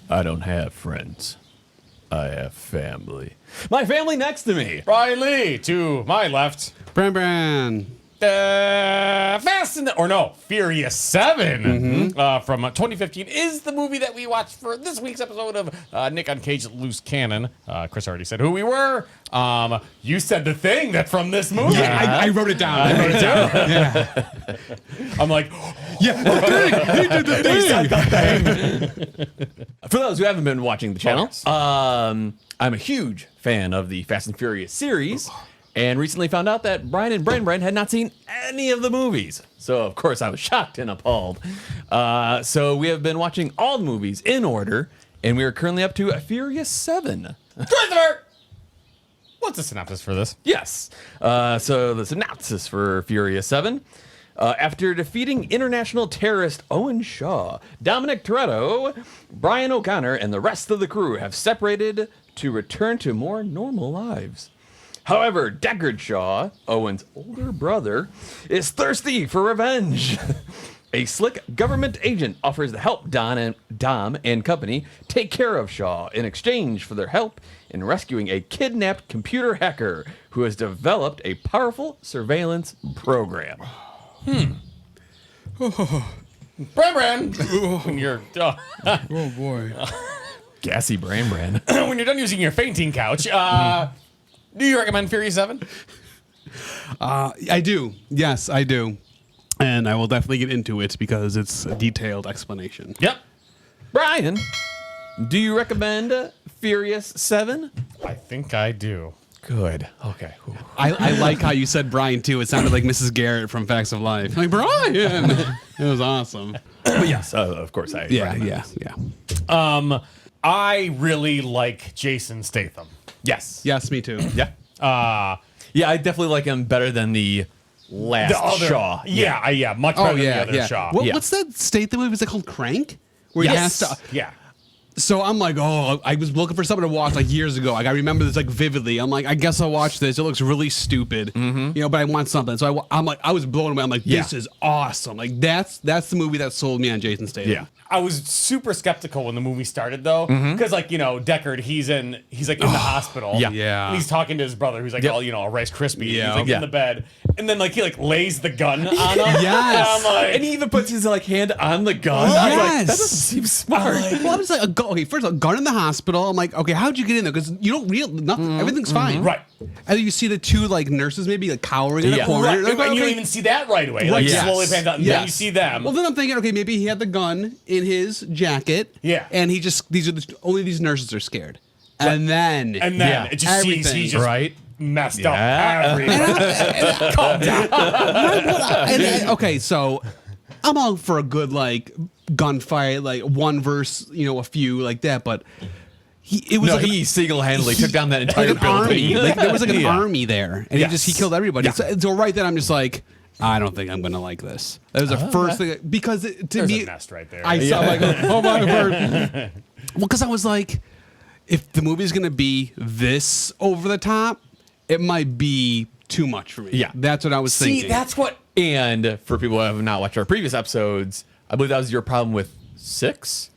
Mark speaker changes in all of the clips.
Speaker 1: I don't have friends. I have family. My family next to me.
Speaker 2: Brian Lee to my left.
Speaker 3: Bran.
Speaker 2: Furious 7 from 2015 is the movie that we watched for this week's episode of Nick on Cage Loose Cannon. Chris already said who we were. You said the thing that's from this movie.
Speaker 3: Yeah, I wrote it down.
Speaker 2: Yeah. I'm like,
Speaker 3: yeah, he did the thing.
Speaker 1: For those who haven't been watching the channel, I'm a huge fan of the Fast and Furious series. And recently found out that Brian and Brain had not seen any of the movies. So, of course, I was shocked and appalled. So we have been watching all the movies in order, and we are currently up to Furious 7.
Speaker 2: Christopher! What's the synopsis for this?
Speaker 1: Yes. So the synopsis for Furious 7. After defeating international terrorist Owen Shaw, Dominic Toretto, Brian O'Connor, and the rest of the crew have separated to return to more normal lives. However, Deckard Shaw, Owen's older brother, is thirsty for revenge. A slick government agent offers to help Dom and company take care of Shaw in exchange for their help in rescuing a kidnapped computer hacker who has developed a powerful surveillance program.
Speaker 2: Bran! When you're
Speaker 3: Oh, boy.
Speaker 1: Gassy Bran.
Speaker 2: when you're done using your fainting couch, do you recommend Furious 7?
Speaker 3: I do. Yes, I do. And I will definitely get into it because it's a detailed explanation.
Speaker 2: Yep.
Speaker 1: Brian, do you recommend Furious 7?
Speaker 2: I think I do.
Speaker 1: Good. Okay.
Speaker 3: I like how you said Brian, too. It sounded like Mrs. Garrett from Facts of Life. Like, Brian! It was awesome.
Speaker 1: But yes, of course I recommend
Speaker 3: Yeah.
Speaker 2: I really like Jason Statham.
Speaker 1: Yes.
Speaker 3: Yes, me too.
Speaker 1: Yeah. Yeah, I definitely like him better than the last Shaw.
Speaker 2: Yeah, much better than the other Shaw.
Speaker 3: What's that Statham movie? Is it called Crank? Where he has to.
Speaker 2: Yeah.
Speaker 3: So I'm like, I was looking for something to watch like years ago. Like I remember this like vividly. I'm like, I guess I'll watch this. It looks really stupid, but I want something. So I'm like, I was blown away. I'm like, this is awesome. Like that's the movie that sold me on Jason Statham.
Speaker 1: Yeah.
Speaker 2: I was super skeptical when the movie started though, because Deckard, he's like in the hospital.
Speaker 3: Yeah.
Speaker 2: And he's talking to his brother, who's like all a Rice Krispie.
Speaker 3: Yeah.
Speaker 2: He's like in the bed, and then he lays the gun on him.
Speaker 3: Yes.
Speaker 2: And I'm like,
Speaker 1: And he even puts his hand on the gun.
Speaker 3: Yes.
Speaker 1: I was like, that doesn't seem smart.
Speaker 3: Well, I was like, okay, first of all, gun in the hospital. I'm like, okay, how'd you get in there? Because you don't nothing. Everything's fine.
Speaker 2: right.
Speaker 3: And then you see the two nurses maybe cowering in the corner.
Speaker 2: Right.
Speaker 3: Like,
Speaker 2: And you
Speaker 3: okay.
Speaker 2: don't even see that right away.
Speaker 3: Yes.
Speaker 2: Slowly pans out, and then you see them.
Speaker 3: Well, then I'm thinking, okay, maybe he had the gun in his jacket.
Speaker 2: Yeah.
Speaker 3: And he just only these nurses are scared. And then
Speaker 2: It just sees he's just messed up everywhere. Calm down.
Speaker 3: Okay, so I'm all for a good gunfight, like one verse, a few like that, but it was
Speaker 1: he single-handedly took down that entire
Speaker 3: an army.
Speaker 1: building.
Speaker 3: There was an army there, and he killed everybody.
Speaker 1: Yeah.
Speaker 3: So right then I'm just like, I don't think I'm gonna like this. That was the first thing because
Speaker 2: There's a nest right there.
Speaker 3: I saw oh my word. Well, because I was like, if the movie's gonna be this over the top, it might be too much for me.
Speaker 1: Yeah.
Speaker 3: That's what I was thinking.
Speaker 2: See, that's what.
Speaker 1: And for people who have not watched our previous episodes, I believe that was your problem with 6.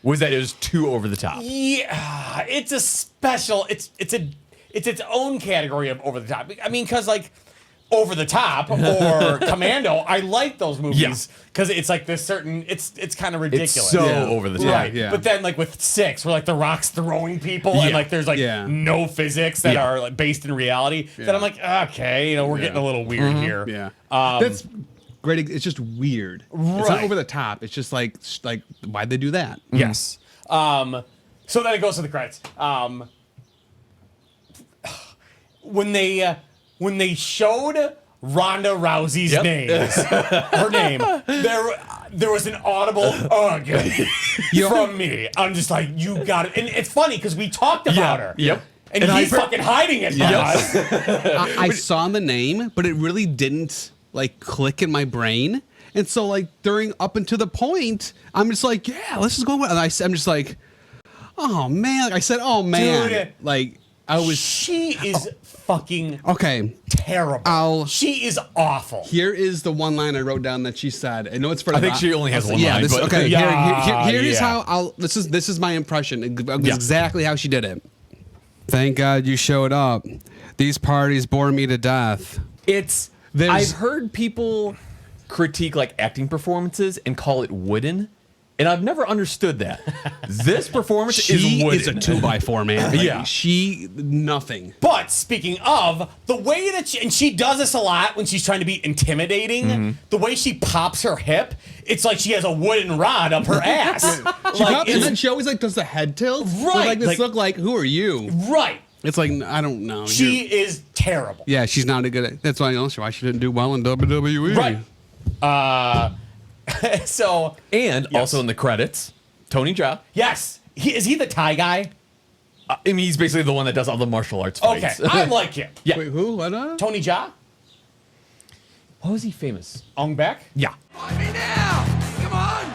Speaker 1: Was that it was too over the top?
Speaker 2: Yeah, it's a special. It's its own category of over the top. I mean, because Over the Top or Commando, I like those movies because it's like this certain. It's kind of ridiculous.
Speaker 1: It's so over the top.
Speaker 2: Right.
Speaker 3: Yeah.
Speaker 2: But then with 6, where The Rock's throwing people and there's no physics that are based in reality. Then I'm like, okay, we're getting a little weird here.
Speaker 3: Yeah. That's great. It's just weird. It's not over the top. It's just like why'd they do that?
Speaker 2: Yes. So then it goes to the credits. When they showed Ronda Rousey's her name, there was an audible ugh from me. I'm just like, you got it. And it's funny because we talked about her.
Speaker 1: Yep.
Speaker 2: And he's fucking hiding it from us.
Speaker 3: I saw the name, but it really didn't click in my brain. And so during up until the point, I'm just like, yeah, let's just go. And I'm just like, oh man. I said, oh man.
Speaker 2: Dude. She is fucking
Speaker 3: Okay.
Speaker 2: terrible. She is awful.
Speaker 3: Here is the one line I wrote down that she said. I know it's for.
Speaker 1: I think she only has one line.
Speaker 3: This,
Speaker 1: but
Speaker 3: okay. Here is
Speaker 2: Yeah.
Speaker 3: how I'll. This is my impression. Exactly how she did it. Thank God you showed up. These parties bore me to death.
Speaker 1: I've heard people critique like acting performances and call it wooden, and I've never understood that. This performance is wooden.
Speaker 3: Is a 2x4, man.
Speaker 1: Yeah.
Speaker 3: Nothing.
Speaker 2: But speaking of, the way that she does this a lot when she's trying to be intimidating, the way she pops her hip, it's like she has a wooden rod up her ass.
Speaker 3: And then she always like does the head tilt.
Speaker 2: Right.
Speaker 3: Like this look like, who are you?
Speaker 2: Right.
Speaker 3: It's like, I don't know.
Speaker 2: She is terrible.
Speaker 3: Yeah, she's not a good. That's why why she didn't do well in WWE.
Speaker 2: Right. So
Speaker 1: And also in the credits, Tony Jaa.
Speaker 2: yes, is he the Thai guy?
Speaker 1: I mean, he's basically the one that does all the martial arts
Speaker 2: Okay,
Speaker 1: fights.
Speaker 2: I like him.
Speaker 1: Yeah.
Speaker 3: Wait, who? What?
Speaker 2: Tony Jaa,
Speaker 1: What was he famous?
Speaker 2: Ong Bak.
Speaker 1: Yeah.
Speaker 4: Fight me now! Come on!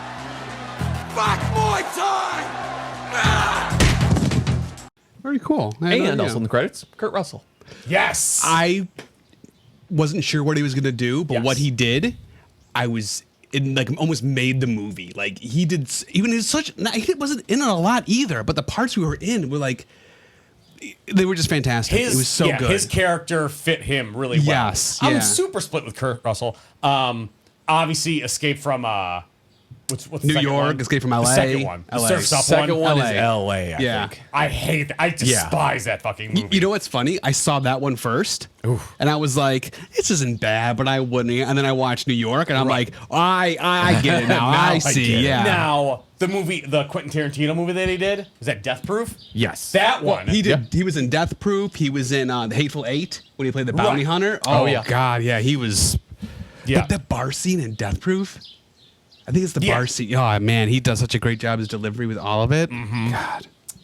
Speaker 4: Fuck Muay Thai! Ah!
Speaker 3: Very cool.
Speaker 1: And also in the credits, Kurt Russell.
Speaker 2: Yes.
Speaker 3: I wasn't sure what he was gonna do, but
Speaker 2: Yes.
Speaker 3: what he did, I was in like almost made the movie. Like he did, even in such. He wasn't in it a lot either, but the parts we were in were like, they were just fantastic. It was so good.
Speaker 2: His character fit him really well.
Speaker 3: Yes, yeah.
Speaker 2: I'm super split with Kurt Russell. Obviously, Escape from what's the
Speaker 3: New
Speaker 2: second
Speaker 3: York,
Speaker 2: one?
Speaker 3: Escape from LA.
Speaker 2: The second one, the
Speaker 3: LA.
Speaker 2: Surf's Up
Speaker 1: Second one
Speaker 3: LA.
Speaker 1: is LA, I
Speaker 3: Yeah.
Speaker 1: think.
Speaker 2: I hate that. I despise that fucking movie.
Speaker 3: You know what's funny? I saw that one first, and I was like, "This isn't bad," but I wouldn't. And then I watched New York, and I'm like, I get it now. I see.
Speaker 1: get it.
Speaker 3: Yeah.
Speaker 2: Now, the Quentin Tarantino movie that he did, was that Death Proof?
Speaker 1: Yes.
Speaker 2: That one.
Speaker 3: He did. He was in Death Proof. He was in The Hateful Eight when he played the bounty
Speaker 2: Right.
Speaker 3: hunter.
Speaker 1: Oh, yeah.
Speaker 3: God, yeah, he was.
Speaker 2: Yeah.
Speaker 3: But that bar scene in Death Proof, I think it's the
Speaker 2: Yeah.
Speaker 3: bar scene. Oh man, he does such a great job as delivery with all of it.
Speaker 2: Mm-hmm.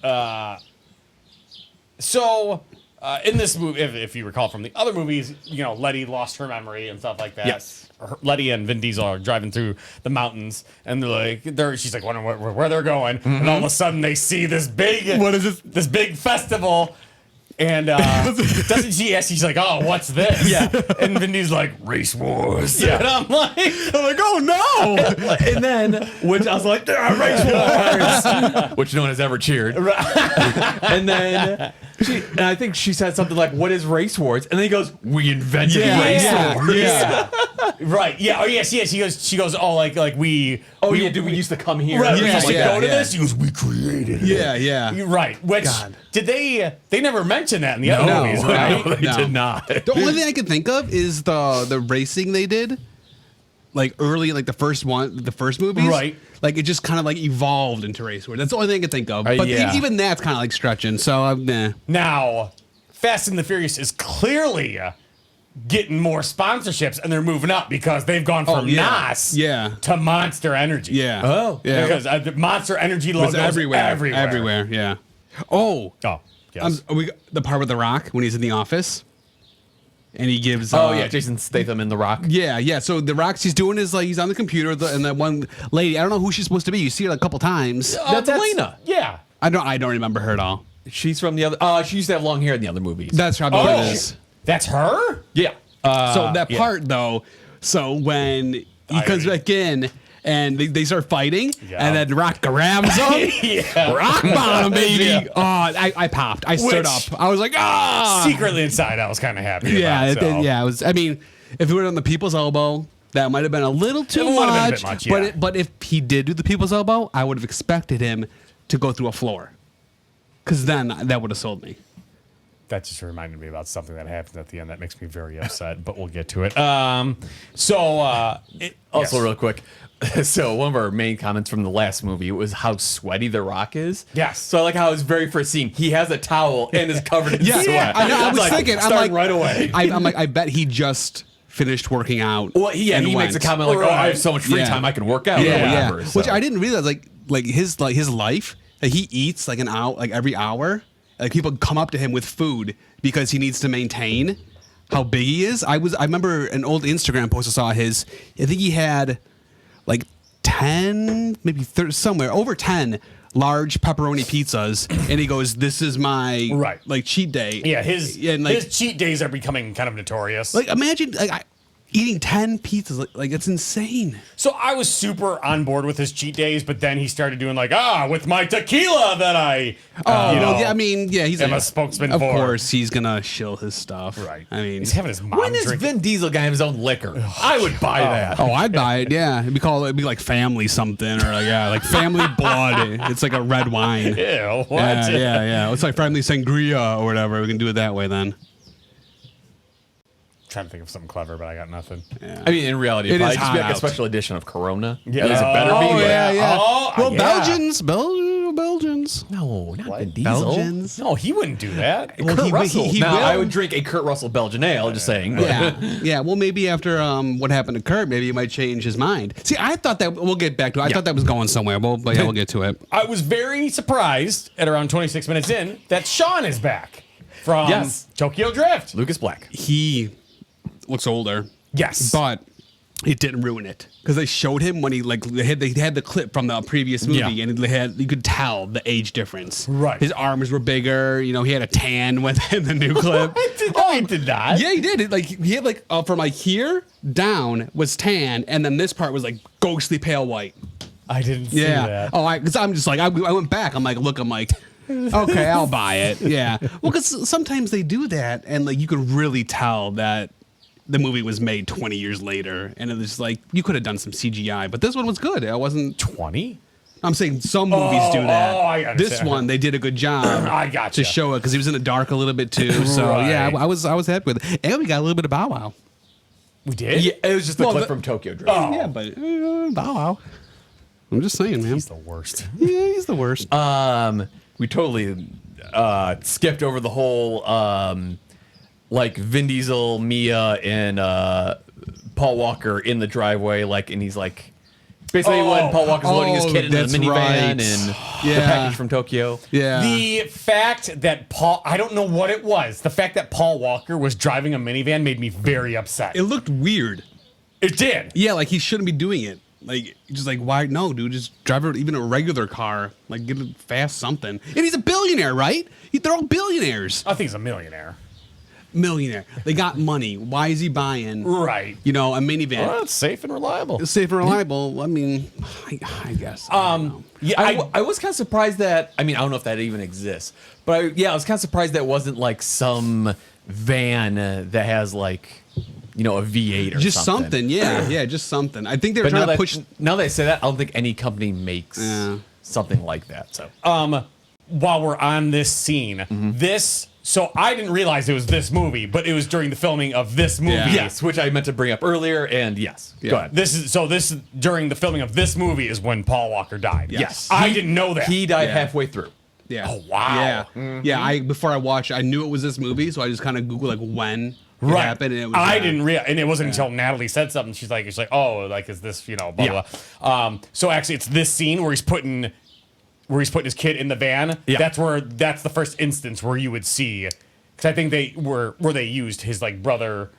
Speaker 3: God.
Speaker 2: So, in this movie, if you recall from the other movies, Letty lost her memory and stuff like that.
Speaker 1: Yes.
Speaker 2: Letty and Vin Diesel are driving through the mountains, and she's like wondering where they're going, and all of a sudden they see this big,
Speaker 3: What is this?
Speaker 2: This big festival. And doesn't she ask? She's like, "Oh, what's this?"
Speaker 1: Yeah.
Speaker 2: And Vin Diesel's like, "Race wars."
Speaker 1: Yeah.
Speaker 2: And I'm like,
Speaker 3: Oh no!
Speaker 1: And then, which I was like, there are race wars, which no one has ever cheered. And then, I think she said something like, "What is race wars?" And then he goes, "We invented race wars."
Speaker 3: Yeah.
Speaker 2: right, yeah, oh yes. She goes, "Oh, like we."
Speaker 1: Oh yeah, dude, we used to come here.
Speaker 2: Right, we
Speaker 3: Yeah,
Speaker 2: used to
Speaker 3: yeah,
Speaker 2: go to
Speaker 3: yeah.
Speaker 2: this. He goes, "We created it."
Speaker 3: Yeah.
Speaker 2: You're right. Which
Speaker 3: God.
Speaker 2: did they never mention that in the other
Speaker 3: No,
Speaker 2: movies,
Speaker 3: no.
Speaker 2: right?
Speaker 1: No, they did not.
Speaker 3: The only thing I can think of is the racing they did, like early, like the first movies.
Speaker 2: Right.
Speaker 3: Like it just kind of like evolved into race wars. That's the only thing I can think of. But
Speaker 1: yeah.
Speaker 3: even that's kind of like stretching. So nah.
Speaker 2: Now, Fast and the Furious is clearly getting more sponsorships, and they're moving up because they've gone from
Speaker 3: yeah.
Speaker 2: NOS
Speaker 3: Yeah.
Speaker 2: to Monster Energy.
Speaker 3: Yeah.
Speaker 1: Oh.
Speaker 3: yeah.
Speaker 2: Because the Monster Energy
Speaker 3: It
Speaker 2: logo
Speaker 3: was everywhere.
Speaker 2: everywhere.
Speaker 3: Yeah. Oh.
Speaker 2: Oh, yes.
Speaker 3: The part with The Rock when he's in the office, and he gives.
Speaker 1: Oh yeah, Jason Statham in The Rock.
Speaker 3: Yeah. So The Rock, he's doing his like he's on the computer, and that one lady, I don't know who she's supposed to be. You see her like, a couple times.
Speaker 1: That's Elena.
Speaker 2: Yeah.
Speaker 3: I don't remember her at all.
Speaker 1: She's from the other. She used to have long hair in the other movies.
Speaker 3: That's probably what it
Speaker 2: Oh,
Speaker 3: is.
Speaker 2: that's her?
Speaker 1: yeah.
Speaker 3: So that
Speaker 2: yeah.
Speaker 3: part though, so when he comes
Speaker 2: agree.
Speaker 3: back in and they start fighting,
Speaker 2: Yeah.
Speaker 3: and then Rock grabs him,
Speaker 2: Yeah.
Speaker 3: rock bottom, baby.
Speaker 2: Yeah.
Speaker 3: Oh, I popped. I stood
Speaker 2: Which-
Speaker 3: up. I was like, ah.
Speaker 2: Secretly inside, I was kind of happy.
Speaker 3: Yeah,
Speaker 2: about, so.
Speaker 3: yeah. It was. I mean, if it were on the people's elbow, that might have been a little too
Speaker 2: It might have been a
Speaker 3: much.
Speaker 2: bit much, yeah.
Speaker 3: But if he did do the people's elbow, I would have expected him to go through a floor, because then that would have sold me.
Speaker 2: That just reminded me about something that happened at the end that makes me very upset, but we'll get to it. Also,
Speaker 1: Real quick. So one of our main comments from the last movie was how sweaty The Rock is.
Speaker 2: Yes.
Speaker 1: So I like how his very first scene, he has a towel and is covered in
Speaker 3: Yeah,
Speaker 1: sweat.
Speaker 3: I know. I
Speaker 1: It's
Speaker 3: was thinking. I'm
Speaker 1: start
Speaker 3: like,
Speaker 1: right away.
Speaker 3: I'm like, I bet he just finished working out.
Speaker 1: Well, he
Speaker 3: and
Speaker 1: makes a
Speaker 3: went.
Speaker 1: comment like, "Oh, I have
Speaker 2: Right.
Speaker 1: so much free
Speaker 3: Yeah.
Speaker 1: time, I can work out." or
Speaker 3: Yeah,
Speaker 1: whatever.
Speaker 3: yeah.
Speaker 1: So-
Speaker 3: Which I didn't realize. Like his life. Like he eats like an hour, like every hour. Like people come up to him with food because he needs to maintain how big he is. I remember an old Instagram post I saw his. I think he had like 10, maybe 30, somewhere over 10 large pepperoni pizzas, and he goes, "This is my like cheat day."
Speaker 2: Yeah, his cheat days are becoming kind of notorious.
Speaker 3: Like, imagine eating 10 pizzas. Like it's insane.
Speaker 2: So I was super on board with his cheat days, but then he started doing like, with my tequila that I,
Speaker 3: I mean, yeah, he's
Speaker 2: am a spokesman
Speaker 3: of
Speaker 2: for.
Speaker 3: Of course, he's gonna shill his stuff.
Speaker 2: Right.
Speaker 3: I mean,
Speaker 2: he's having his mom
Speaker 1: When is
Speaker 2: drink
Speaker 1: Vin Diesel gonna have his own liquor? I would buy that.
Speaker 3: Oh, I'd buy it. Yeah, it'd be like family something, or like family blood. It's like a red wine.
Speaker 2: Ew, what?
Speaker 3: Yeah. It's like family sangria or whatever. We can do it that way then.
Speaker 2: Trying to think of something clever, but I got nothing.
Speaker 3: Yeah.
Speaker 1: I mean, in reality,
Speaker 3: It
Speaker 1: it'd
Speaker 3: is
Speaker 1: probably just be
Speaker 3: hot
Speaker 1: like a
Speaker 3: out.
Speaker 1: special edition of Corona.
Speaker 2: Yeah.
Speaker 1: Is it better
Speaker 2: Oh,
Speaker 1: be? But-
Speaker 3: yeah.
Speaker 2: Oh,
Speaker 3: Well,
Speaker 2: yeah.
Speaker 3: Belgians.
Speaker 1: No, not
Speaker 2: What?
Speaker 1: Vin Diesel.
Speaker 3: Belgians.
Speaker 2: No, he wouldn't do that.
Speaker 3: Well,
Speaker 1: Kurt Russell.
Speaker 3: he
Speaker 1: now,
Speaker 3: will.
Speaker 1: I would drink a Kurt Russell Belgian ale, just saying. But
Speaker 3: Yeah. Well, maybe after what happened to Kurt, maybe he might change his mind. See, I thought that we'll get back to it. I thought that was going somewhere. But yeah, we'll get to it.
Speaker 2: I was very surprised at around 26 minutes in that Sean is back from
Speaker 1: Yes.
Speaker 2: Tokyo Drift.
Speaker 1: Lucas Black.
Speaker 3: He looks older.
Speaker 2: Yes.
Speaker 3: But it didn't ruin it because they showed him when they had the clip from the previous movie,
Speaker 1: Yeah.
Speaker 3: and you could tell the age difference.
Speaker 2: Right.
Speaker 3: His arms were bigger. He had a tan in the new clip.
Speaker 2: I did not.
Speaker 3: Yeah, he did. He had from here down was tan, and then this part was like ghostly pale white.
Speaker 2: I didn't see
Speaker 3: Yeah.
Speaker 2: that.
Speaker 3: Oh, because I'm just like I went back. I'm like, okay, I'll buy it. Yeah. Well, because sometimes they do that, and you could really tell that the movie was made 20 years later, and it was like you could have done some CGI, but this one was good. It wasn't
Speaker 2: 20?
Speaker 3: I'm saying some movies do that.
Speaker 2: I understand.
Speaker 3: This one they did a good job.
Speaker 2: I gotcha.
Speaker 3: To show it because he was in the dark a little bit too. So yeah,
Speaker 2: Right.
Speaker 3: I was happy with it, and we got a little bit of Bow Wow.
Speaker 2: We did?
Speaker 1: Yeah, it was just the
Speaker 3: Well,
Speaker 1: clip
Speaker 3: the-
Speaker 1: from Tokyo Drift.
Speaker 2: Oh.
Speaker 3: Yeah, but Bow Wow. I'm just saying, man.
Speaker 2: He's the worst.
Speaker 3: Yeah, he's the worst.
Speaker 1: We totally skipped over the whole Vin Diesel, Mia, and Paul Walker in the driveway, and he's basically when Paul Walker's loading his kid into the
Speaker 3: that's
Speaker 1: minivan
Speaker 3: right.
Speaker 1: and the
Speaker 3: Yeah.
Speaker 1: package from Tokyo.
Speaker 3: Yeah.
Speaker 2: The fact that I don't know what it was. The fact that Paul Walker was driving a minivan made me very upset.
Speaker 3: It looked weird.
Speaker 2: It did.
Speaker 3: Yeah, he shouldn't be doing it. Why? No, dude, just drive even a regular car. Get it fast something. And he's a billionaire, right? They're all billionaires.
Speaker 2: I think he's a millionaire.
Speaker 3: Millionaire. They got money. Why is he buying,
Speaker 2: Right.
Speaker 3: a minivan?
Speaker 2: Well, it's safe and reliable.
Speaker 3: It's safe and reliable. I mean, I guess. I don't know.
Speaker 2: Yeah,
Speaker 1: I was kind of surprised that, I don't know if that even exists, but I was kind of surprised that wasn't some van that has a V8 or
Speaker 3: Just
Speaker 1: something.
Speaker 3: something. Yeah, just something. I think they're
Speaker 1: But
Speaker 3: trying
Speaker 1: now
Speaker 3: to
Speaker 1: that,
Speaker 3: push.
Speaker 1: now that I say that, I don't think any company makes something like that. So
Speaker 2: while we're on this scene, so I didn't realize it was this movie, but it was during the filming of this movie.
Speaker 3: Yeah.
Speaker 1: yes, which I meant to bring up earlier, and yes,
Speaker 3: Yeah.
Speaker 1: go ahead.
Speaker 2: This during the filming of this movie is when Paul Walker died.
Speaker 3: Yes.
Speaker 2: I didn't know that.
Speaker 1: He died
Speaker 3: Yeah.
Speaker 1: halfway through.
Speaker 3: Yeah.
Speaker 2: Oh, wow.
Speaker 3: Yeah. Yeah. Before I watched, I knew it was this movie, so I just kind of Googled when it
Speaker 2: Right.
Speaker 3: happened, and it was.
Speaker 2: I didn't realize, and it wasn't until Natalie said something. She's like, is this, blah,
Speaker 1: Yeah.
Speaker 2: blah. So actually, it's this scene where he's putting his kid in the van.
Speaker 1: Yeah.
Speaker 2: That's the first instance where you would see, because I think they used his brother,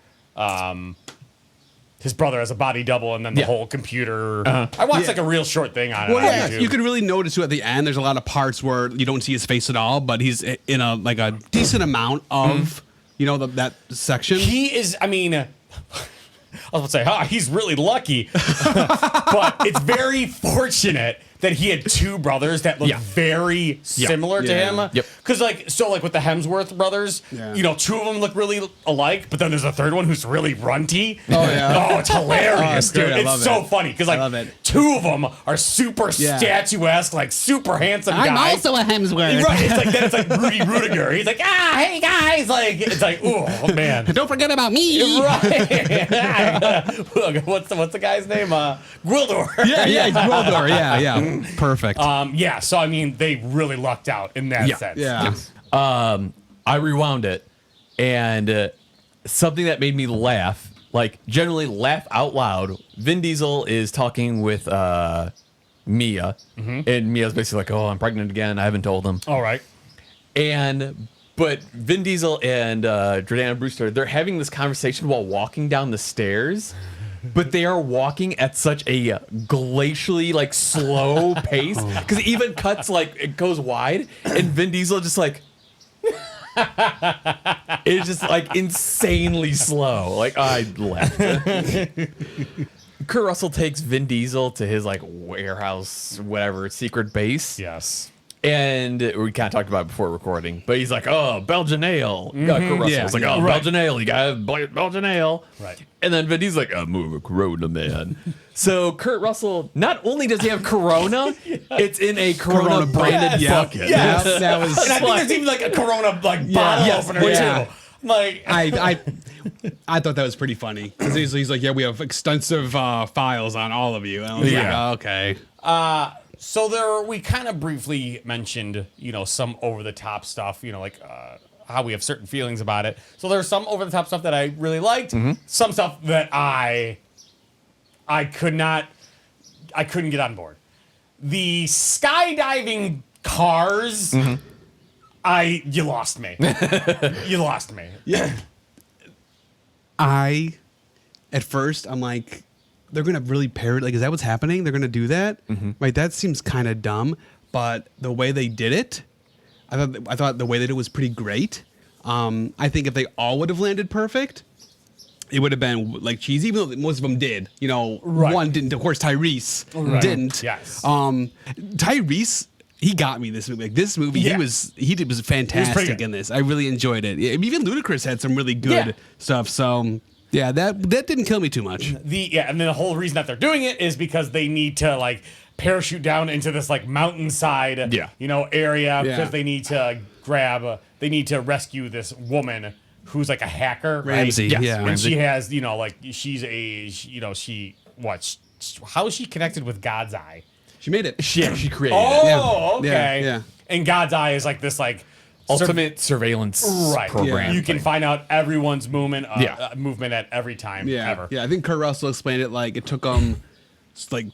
Speaker 2: his brother as a body double, and then the
Speaker 1: Yeah.
Speaker 2: whole computer. I watched a real short thing on it.
Speaker 3: Well,
Speaker 2: on
Speaker 3: yeah,
Speaker 2: YouTube.
Speaker 3: you can really notice too at the end. There's a lot of parts where you don't see his face at all, but he's in a decent amount of that section.
Speaker 2: He is, I was about to say, he's really lucky. But it's very fortunate that he had two brothers that look
Speaker 1: Yeah.
Speaker 2: very similar to
Speaker 3: Yeah.
Speaker 2: him.
Speaker 1: Yep.
Speaker 2: Because, with the Hemsworth brothers,
Speaker 3: Yeah.
Speaker 2: two of them look really alike, but then there's a third one who's really runty.
Speaker 3: Oh, yeah.
Speaker 2: Oh, it's hilarious,
Speaker 3: it's great.
Speaker 2: dude.
Speaker 3: I
Speaker 2: It's
Speaker 3: love
Speaker 2: so
Speaker 3: it.
Speaker 2: funny because,
Speaker 3: I love it.
Speaker 2: two of them are super
Speaker 3: Yeah.
Speaker 2: statuesque, super handsome guys.
Speaker 3: a Hemsworth.
Speaker 2: Right, it's like Rudy Rudiger. He's like, hey guys, oh man.
Speaker 3: Don't forget about me.
Speaker 2: Right. what's the guy's name? Gwildor.
Speaker 3: Yeah, Gwildor. Yeah. Perfect.
Speaker 2: So they really lucked out in that sense.
Speaker 3: yeah.
Speaker 1: I rewound it, and something that made me laugh, generally laugh out loud. Vin Diesel is talking with Mia, and Mia's basically like, "Oh, I'm pregnant again. I haven't told him."
Speaker 2: All right.
Speaker 1: But Vin Diesel and Jordana Brewster, they're having this conversation while walking down the stairs. but they are walking at such a glacially like slow pace because it even cuts like it goes wide, and Vin Diesel just like it's just like insanely slow. Like I left. Kurt Russell takes Vin Diesel to his like warehouse, whatever secret base.
Speaker 2: Yes.
Speaker 1: And we kind of talked about it before recording, but he's like, "Oh, Belgian ale." Kurt Russell's like, "Oh, Belgian ale. You got Belgian ale."
Speaker 2: Right.
Speaker 1: And then Vin Diesel's like, "I'm more of a Corona man." So Kurt Russell, not only does he have Corona, it's in a Corona branded bucket.
Speaker 2: Yes.
Speaker 3: That was.
Speaker 2: And I think there's even like a Corona like bottle opener too. Like
Speaker 3: I thought that was pretty funny because he's like, yeah, we have extensive files on all of you. And I was like, oh, okay.
Speaker 2: So we kind of briefly mentioned, some over the top stuff, like how we have certain feelings about it. So there's some over the top stuff that I really liked, some stuff that I couldn't get on board. The skydiving cars, you lost me. You lost me.
Speaker 3: Yeah. At first, I'm like, they're gonna really parrot. Like, is that what's happening? They're gonna do that? Like, that seems kind of dumb. But the way they did it, I thought the way they did it was pretty great. I think if they all would have landed perfect, it would have been like cheesy. Even though most of them did. One didn't. Of course, Tyrese didn't.
Speaker 2: Yes.
Speaker 3: Tyrese. He got me this movie. Like this movie, he was fantastic in this. I really enjoyed it. Even Ludacris had some really good stuff. So yeah, that didn't kill me too much.
Speaker 2: And then the whole reason that they're doing it is because they need to like parachute down into this like mountainside, area because they need to they need to rescue this woman who's like a hacker,
Speaker 3: Ramsey.
Speaker 2: Right?
Speaker 3: Yeah,
Speaker 2: and
Speaker 3: Ramsey.
Speaker 2: she has she's how is she connected with God's eye?
Speaker 3: She made it.
Speaker 1: She created it.
Speaker 2: Oh, okay.
Speaker 3: Yeah.
Speaker 2: And God's eye is like this like
Speaker 1: Ultimate surveillance program.
Speaker 2: You can find out everyone's movement at every time ever.
Speaker 3: Yeah, I think Kurt Russell explained it like it took them like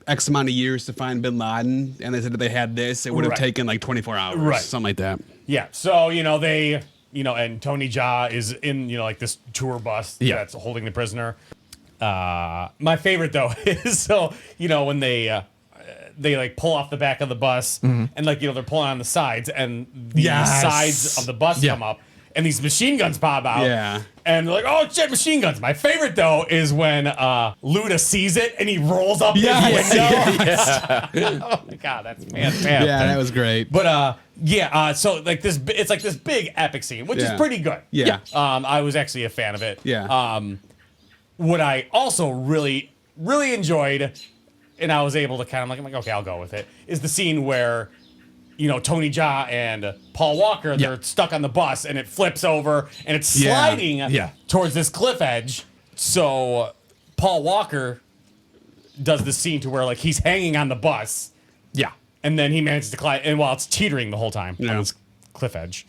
Speaker 3: X amount of years to find Bin Laden, and they said if they had this, it would have taken like 24 hours, something like that.
Speaker 2: Yeah. So they and Tony Jaa is in like this tour bus that's holding the prisoner. My favorite though is when they like pull off the back of the bus and they're pulling on the sides and the sides of the bus come up and these machine guns pop out.
Speaker 3: Yeah.
Speaker 2: And they're like, oh shit, machine guns. My favorite though is when Luda sees it and he rolls up his window. Oh my god, that's fantastic.
Speaker 3: Yeah, that was great.
Speaker 2: But so like it's like this big epic scene, which is pretty good.
Speaker 3: Yeah.
Speaker 2: I was actually a fan of it.
Speaker 3: Yeah.
Speaker 2: What I also really, really enjoyed, and I was able to kind of I'm like, okay, I'll go with it, is the scene where, Tony Jaa and Paul Walker, they're stuck on the bus and it flips over and it's sliding towards this cliff edge. So Paul Walker does this scene to where like he's hanging on the bus.
Speaker 1: Yeah.
Speaker 2: And then he manages to climb, and while it's teetering the whole time on this cliff edge,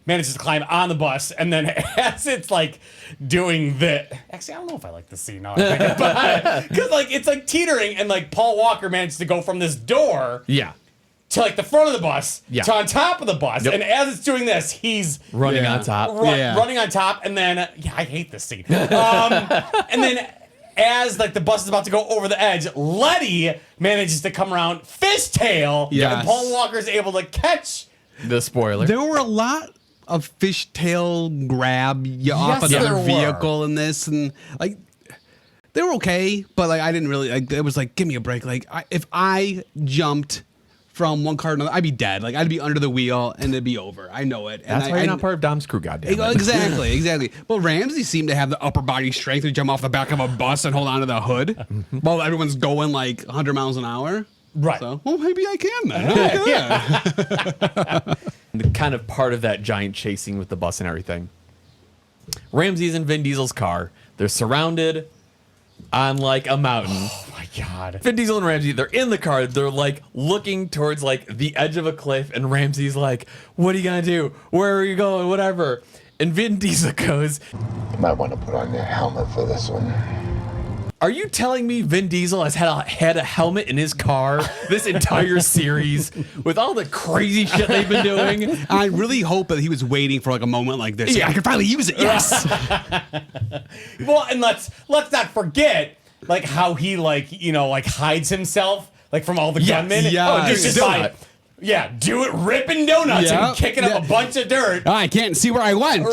Speaker 2: manages to climb on the bus, and then as it's like doing the actually I don't know if I like the scene now because like it's like teetering and like Paul Walker manages to go from this door to like the front of the bus to on top of the bus, and as it's doing this he's
Speaker 1: running on top
Speaker 2: running on top, and then I hate this scene and then as like the bus is about to go over the edge, Letty manages to come around fishtail and Paul Walker's able to catch
Speaker 1: the spoiler.
Speaker 3: There were a lot of fishtail grab off another vehicle in this, and like they were okay, but like I didn't really like. It was like, give me a break. Like if I jumped from one car to another, I'd be dead. Like I'd be under the wheel and it'd be over. I know it.
Speaker 1: That's why you're not part of Dom's crew, goddammit.
Speaker 3: Exactly. But Ramsey seemed to have the upper body strength to jump off the back of a bus and hold onto the hood while everyone's going like 100 miles an hour.
Speaker 2: Right.
Speaker 3: So, well, maybe I can then.
Speaker 1: The kind of part of that giant chasing with the bus and everything. Ramsey's in Vin Diesel's car. They're surrounded on like a mountain.
Speaker 2: Oh my god.
Speaker 1: Vin Diesel and Ramsey, they're in the car. They're like looking towards like the edge of a cliff, and Ramsey's like, "What are you gonna do? Where are you going? Whatever." And Vin Diesel goes,
Speaker 5: You might want to put on your helmet for this one.
Speaker 1: Are you telling me Vin Diesel has had a helmet in his car this entire series with all the crazy shit they've been doing?
Speaker 3: I really hope that he was waiting for like a moment like this.
Speaker 1: Yeah.
Speaker 3: I can finally use it. Yes.
Speaker 2: Well, and let's not forget like how he like hides himself like from all the gunmen.
Speaker 3: yeah.
Speaker 2: It's just
Speaker 1: Donut.
Speaker 2: like, do it ripping donuts
Speaker 3: Yeah.
Speaker 2: and kicking up a bunch of dirt.
Speaker 3: I can't see where I went.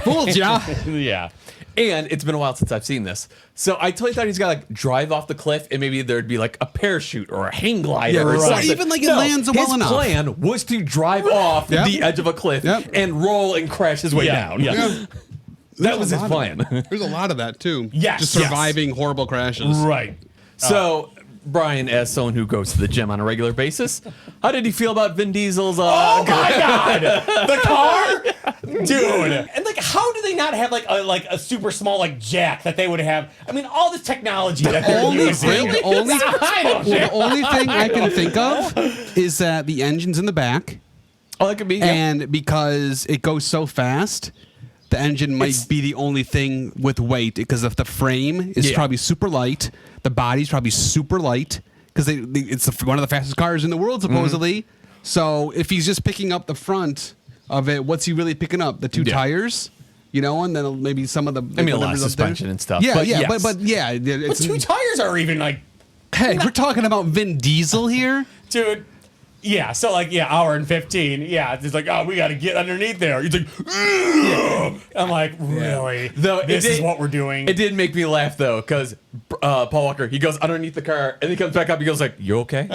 Speaker 3: Fooled ya.
Speaker 2: Yeah.
Speaker 1: And it's been a while since I've seen this. So I totally thought he's got to like drive off the cliff and maybe there'd be like a parachute or a hang glider
Speaker 3: Yeah,
Speaker 1: or
Speaker 3: right.
Speaker 1: something.
Speaker 3: Or even, like, it lands well
Speaker 1: his
Speaker 3: enough.
Speaker 1: plan was to drive off
Speaker 3: Yep.
Speaker 1: the edge of a cliff
Speaker 3: Yep.
Speaker 1: and roll and crash his way
Speaker 2: Yeah,
Speaker 1: down.
Speaker 2: yeah.
Speaker 1: That was his
Speaker 3: a lot
Speaker 1: plan.
Speaker 3: There's a lot of that too.
Speaker 2: Yes,
Speaker 3: Just
Speaker 2: yes.
Speaker 3: surviving horrible crashes.
Speaker 2: Right.
Speaker 1: So, Brian, as someone who goes to the gym on a regular basis, how did you feel about Vin Diesel's?
Speaker 2: Oh my God! The car, dude. And like, how do they not have like a super small like jack that they would have? I mean, all this technology that they're using.
Speaker 3: The only
Speaker 2: I don't know.
Speaker 3: the only thing I can think of is that the engine's in the back,
Speaker 1: Oh, that could be.
Speaker 3: and because it goes so fast, the engine might
Speaker 1: It's-
Speaker 3: be the only thing with weight. Because if the frame is
Speaker 1: Yeah.
Speaker 3: probably super light, the body's probably super light. Because it's one of the fastest cars in the world, supposedly. So if he's just picking up the front of it, what's he really picking up? The two
Speaker 1: Yeah.
Speaker 3: tires, and then maybe some of the.
Speaker 1: I mean, a lot of
Speaker 3: whatever's up there.
Speaker 1: suspension and stuff.
Speaker 3: Yeah,
Speaker 1: but
Speaker 3: yeah,
Speaker 1: yes.
Speaker 3: but yeah,
Speaker 2: But
Speaker 3: it's
Speaker 2: two tires are even like,
Speaker 3: Hey, we're talking about Vin Diesel here.
Speaker 2: dude. Yeah, so like hour and 15. Yeah, it's like, oh, we got to get underneath there. He's like, "Ugh." I'm like, really?
Speaker 1: Though
Speaker 2: This
Speaker 1: it
Speaker 2: is
Speaker 1: did-
Speaker 2: what we're doing.
Speaker 1: It did make me laugh though, because Paul Walker, he goes underneath the car and he comes back up. He goes like, "You okay?"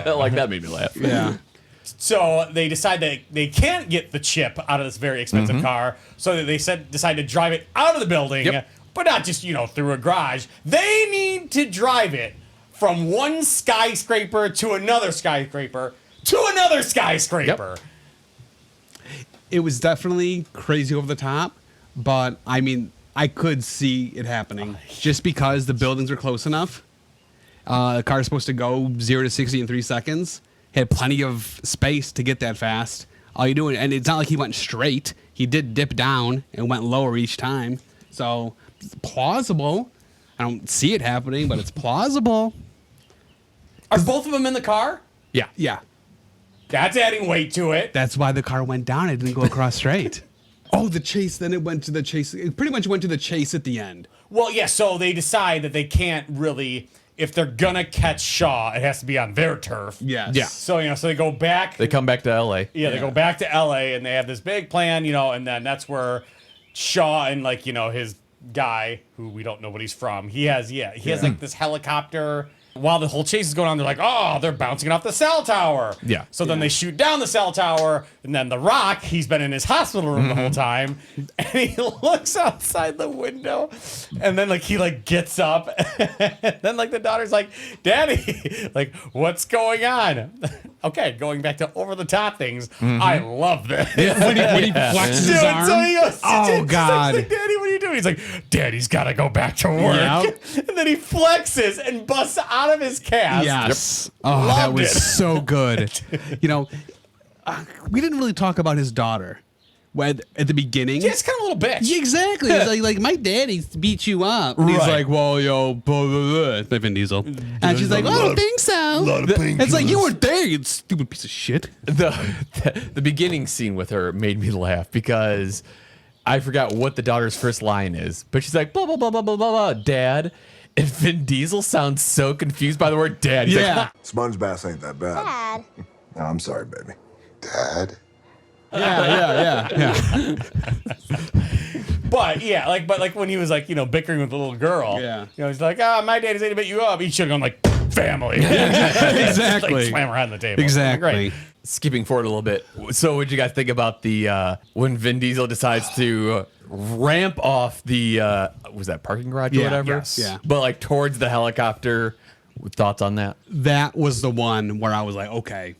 Speaker 1: Like that made me laugh.
Speaker 3: Yeah.
Speaker 2: So they decide that they can't get the chip out of this very expensive car. So they decide to drive it out of the building,
Speaker 1: Yep.
Speaker 2: but not just through a garage. They need to drive it from one skyscraper to another skyscraper to another skyscraper.
Speaker 3: It was definitely crazy over the top, but I mean, I could see it happening just because the buildings are close enough. The car's supposed to go 0 to 60 in 3 seconds. Had plenty of space to get that fast. All you doing, and it's not like he went straight. He did dip down and went lower each time. So it's plausible. I don't see it happening, but it's plausible.
Speaker 2: Are both of them in the car?
Speaker 1: Yeah.
Speaker 3: Yeah.
Speaker 2: That's adding weight to it.
Speaker 3: That's why the car went down. It didn't go across straight. Oh, the chase. Then it went to the chase. It pretty much went to the chase at the end.
Speaker 2: Well, yeah, so they decide that they can't really, if they're gonna catch Shaw, it has to be on their turf.
Speaker 3: Yes.
Speaker 1: Yeah.
Speaker 2: So, so they go back.
Speaker 1: They come back to L.A.
Speaker 2: Yeah, they go back to LA and they have this big plan, and then that's where Shaw and his guy, who we don't know what he's from, he has like this helicopter. While the whole chase is going on, they're like, oh, they're bouncing it off the cell tower.
Speaker 1: Yeah.
Speaker 2: So then they shoot down the cell tower, and then The Rock, he's been in his hospital room the whole time, and he looks outside the window, and then he gets up, and then the daughter's like, Daddy, what's going on? Okay, going back to over the top things, I love this.
Speaker 3: When he flexes his arm.
Speaker 2: So he goes,
Speaker 3: Oh, God.
Speaker 2: Daddy, what are you doing? He's like, Daddy's got to go back to work.
Speaker 3: Yep.
Speaker 2: And then he flexes and busts out of his cast.
Speaker 3: Yes. Oh, that
Speaker 2: Loved
Speaker 3: was
Speaker 2: it.
Speaker 3: so good. We didn't really talk about his daughter at the beginning.
Speaker 2: Yeah, it's kind of a little bitch.
Speaker 3: Yeah, exactly. It's like my daddy beat you up. And he's
Speaker 2: Right.
Speaker 3: like, well, blah, blah, blah. It's like Vin Diesel. And she's like, I don't think so. It's like, you were there, you stupid piece of shit.
Speaker 1: The beginning scene with her made me laugh because I forgot what the daughter's first line is, but she's like, blah, blah, blah, blah, blah, blah, blah, Dad. And Vin Diesel sounds so confused by the word dad. He's
Speaker 3: Yeah.
Speaker 1: like,
Speaker 5: Sponge bass ain't that bad.
Speaker 6: Dad.
Speaker 5: No, I'm sorry, baby. Dad?
Speaker 3: Yeah.
Speaker 2: But yeah, but when he was bickering with the little girl,
Speaker 3: Yeah.
Speaker 2: he's like, my daddy's ain't to beat you up. He should have gone family.
Speaker 3: Exactly.
Speaker 2: Slam her on the table.
Speaker 3: Exactly.
Speaker 2: Great.
Speaker 1: skipping forward a little bit. So what'd you guys think about the when Vin Diesel decides to ramp off the was that parking garage or whatever?
Speaker 3: Yes. Yeah.
Speaker 1: But towards the helicopter. Thoughts on that?
Speaker 3: That was the one where I was like, okay,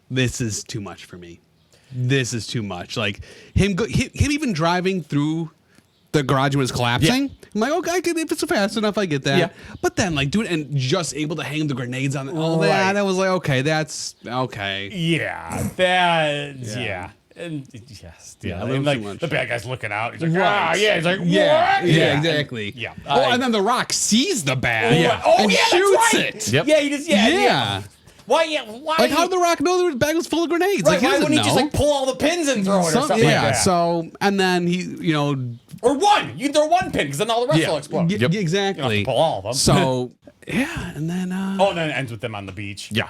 Speaker 3: this is too much for me. This is too much. Like him even driving through the garage when it's collapsing.
Speaker 1: Yeah.
Speaker 3: I'm like, okay, if it's fast enough, I get that.
Speaker 1: Yeah.
Speaker 3: But then doing it and just able to hang the grenades on all
Speaker 2: Right.
Speaker 3: that, I was like, okay, that's okay.
Speaker 2: Yeah, that's yeah. And yes,
Speaker 3: Yeah,
Speaker 2: yeah.
Speaker 3: a little
Speaker 2: And,
Speaker 3: too
Speaker 2: like
Speaker 3: much.
Speaker 2: the bad guy's looking out. He's like,
Speaker 3: Right.
Speaker 2: yeah. He's like, what?
Speaker 3: Yeah, exactly.
Speaker 2: Yeah.
Speaker 3: Oh, and then The Rock sees the bag
Speaker 2: Yeah. Oh,
Speaker 3: and
Speaker 2: yeah, that's
Speaker 3: shoots
Speaker 2: right.
Speaker 3: it.
Speaker 1: Yep.
Speaker 2: Yeah, he just yeah.
Speaker 3: Yeah.
Speaker 2: Why? Yeah. Why?
Speaker 3: Like, how did The Rock know the bag was full of grenades?
Speaker 2: Right,
Speaker 3: Like, he
Speaker 2: why
Speaker 3: doesn't
Speaker 2: wouldn't he just
Speaker 3: know.
Speaker 2: like pull all the pins and throw it or
Speaker 3: Some-
Speaker 2: something
Speaker 3: yeah,
Speaker 2: like that?
Speaker 3: so, and then he, you know,
Speaker 2: Or one. You can throw one pin because then all the rest
Speaker 1: Yeah.
Speaker 2: will explode.
Speaker 3: y-
Speaker 1: Yep.
Speaker 3: exactly.
Speaker 2: You don't have to pull all of them.
Speaker 3: So, yeah, and then,
Speaker 2: Oh, and then it ends with them on the beach.
Speaker 1: Yeah.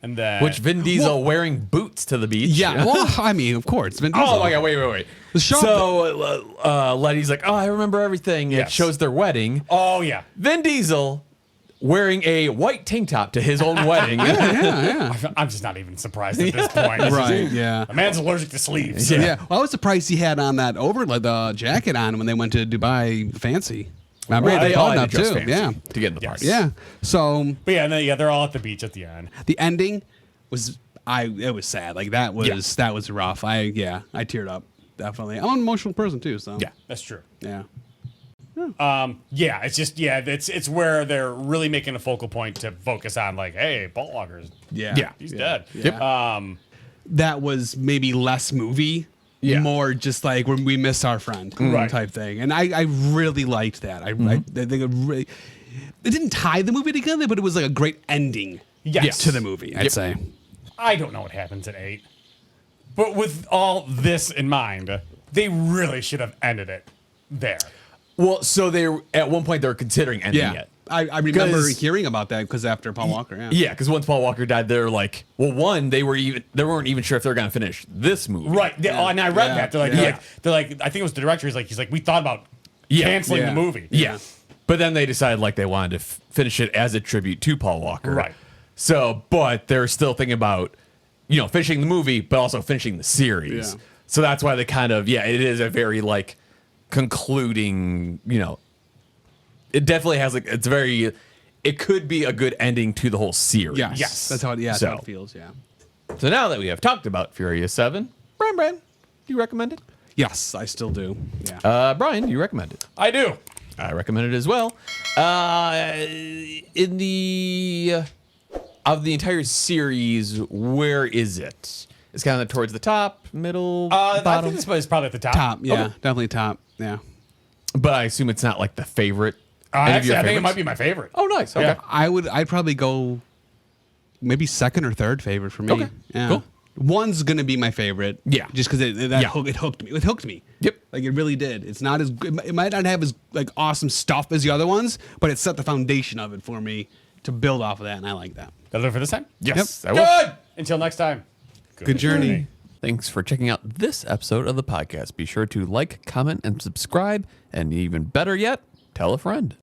Speaker 2: And then
Speaker 1: Which Vin Diesel wearing boots to the beach.
Speaker 3: yeah, well, I mean, of course, Vin Diesel.
Speaker 1: Oh my god! Wait.
Speaker 3: The shop-
Speaker 1: So Letty's like, "Oh, I remember everything." It
Speaker 2: Yes.
Speaker 1: shows their wedding.
Speaker 2: Oh yeah.
Speaker 1: Vin Diesel wearing a white tank top to his own wedding.
Speaker 3: Yeah.
Speaker 2: I'm just not even surprised at this point. This is-
Speaker 3: Right, yeah.
Speaker 2: A man's allergic to sleeves.
Speaker 3: Yeah. Well, I was surprised he had on that the jacket on when they went to Dubai Fancy. Remember?
Speaker 1: Right,
Speaker 3: They
Speaker 1: they all
Speaker 3: called
Speaker 1: had
Speaker 3: that
Speaker 1: to dress
Speaker 3: too.
Speaker 1: fancy
Speaker 3: Yeah.
Speaker 1: to get in the party.
Speaker 3: Yeah. So
Speaker 2: But yeah, and then they're all at the beach at the end.
Speaker 3: the ending was it was sad. Like that was rough. I teared up. Definitely. I'm an emotional person too, so
Speaker 1: Yeah.
Speaker 2: That's true.
Speaker 3: Yeah.
Speaker 2: Yeah, it's just it's where they're really making a focal point to focus on like, hey, Paul Walker's he's dead.
Speaker 3: Yeah. That was maybe less movie.
Speaker 1: Yeah.
Speaker 3: More just like when we miss our friend
Speaker 2: Right.
Speaker 3: type thing. And I really liked that. I think it really it didn't tie the movie together, but it was like a great ending
Speaker 2: Yes.
Speaker 3: to the movie, I'd say.
Speaker 2: I don't know what happens at 8, but with all this in mind, they really should have ended it there.
Speaker 1: Well, so they at one point they were considering ending
Speaker 3: Yeah.
Speaker 1: it.
Speaker 3: I remember
Speaker 1: 'Cause-
Speaker 3: hearing about that because after Paul Walker,
Speaker 1: Yeah, because once Paul Walker died, they were like, well, one, they weren't even sure if they were going to finish this movie.
Speaker 2: Right. Oh, and I read
Speaker 3: Yeah.
Speaker 2: that. They're like, I think it was the director. He's like, we thought about
Speaker 1: Yeah.
Speaker 2: canceling
Speaker 3: Yeah.
Speaker 2: the movie.
Speaker 1: Yeah. But then they decided like they wanted to finish it as a tribute to Paul Walker.
Speaker 2: Right.
Speaker 1: So, but they're still thinking about, finishing the movie, but also finishing the series.
Speaker 3: Yeah.
Speaker 1: So that's why they kind of, it is a very like concluding, it definitely has like, it could be a good ending to the whole series.
Speaker 3: Yes. That's how that's how it feels, yeah.
Speaker 1: So now that we have talked about Furious 7, Brian, do you recommend it?
Speaker 3: Yes, I still do. Yeah.
Speaker 1: Brian, you recommend it.
Speaker 2: I do.
Speaker 1: I recommend it as well. In the of the entire series, where is it? It's kind of towards the top, middle,
Speaker 2: I
Speaker 1: bottom.
Speaker 2: think this was probably at the top.
Speaker 3: Top, yeah.
Speaker 1: Okay.
Speaker 3: Definitely top. Yeah.
Speaker 1: But I assume it's not like the favorite. Any of
Speaker 2: Actually,
Speaker 1: your
Speaker 2: I think it
Speaker 1: favorites?
Speaker 2: might be my favorite.
Speaker 1: Oh, nice. Okay.
Speaker 2: Yeah.
Speaker 3: I'd probably go maybe second or third favorite for me.
Speaker 1: Okay,
Speaker 3: Yeah.
Speaker 1: cool.
Speaker 3: One's gonna be my favorite.
Speaker 1: Yeah.
Speaker 3: Just because it hooked me. It hooked me.
Speaker 1: Yep.
Speaker 3: Like it really did. It's not as it might not have as like awesome stuff as the other ones, but it set the foundation of it for me to build off of that, and I like that.
Speaker 2: That'll do it for this time.
Speaker 1: Yes. I will.
Speaker 2: Good. Until next time.
Speaker 3: Good journey.
Speaker 1: Thanks for checking out this episode of the podcast. Be sure to like, comment, and subscribe. And even better yet, tell a friend.